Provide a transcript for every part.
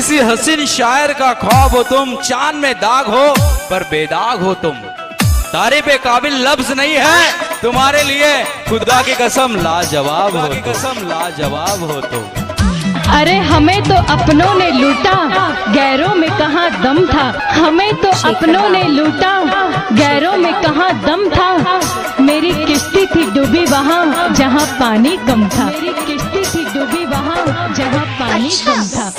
किसी हसीन शायर का ख्वाब हो तुम, चांद में दाग हो पर बेदाग हो तुम। तारीफ पे काबिल लफ्ज नहीं है तुम्हारे लिए, खुदा की कसम लाजवाब हो, कसम लाजवाब हो तुम। अरे हमें तो अपनों ने लूटा, गैरों में कहाँ दम था। हमें तो अपनों ने लूटा, गैरों में कहाँ दम था। मेरी किश्ती थी डूबी वहाँ जहाँ पानी कम था। मेरी किश्ती थी डूबी वहाँ जहाँ पानी कम था।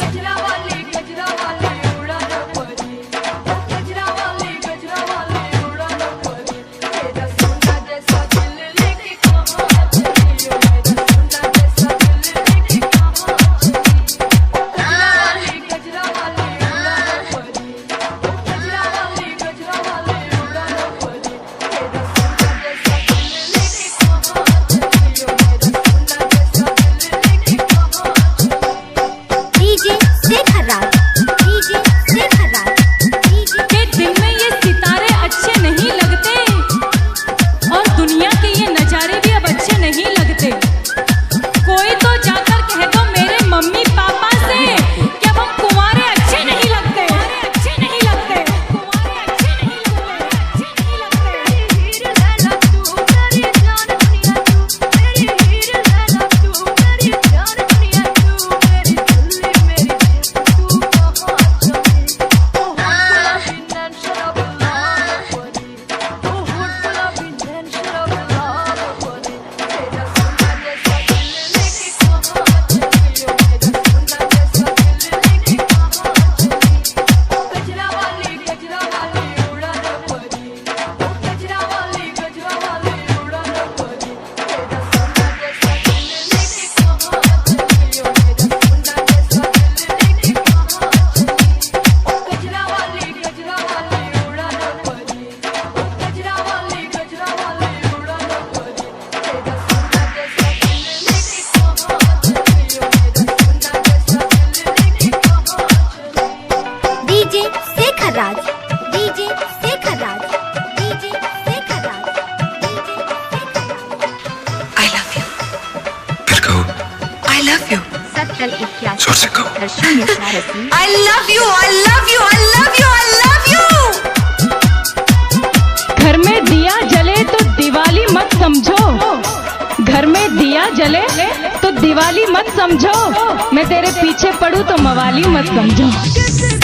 जोर से कहो। I love you, I love you, I love you, I love you। घर में दिया जले तो दिवाली मत समझो, घर में दिया जले तो दिवाली मत समझो। मैं तेरे पीछे पड़ूं तो मवाली मत समझो।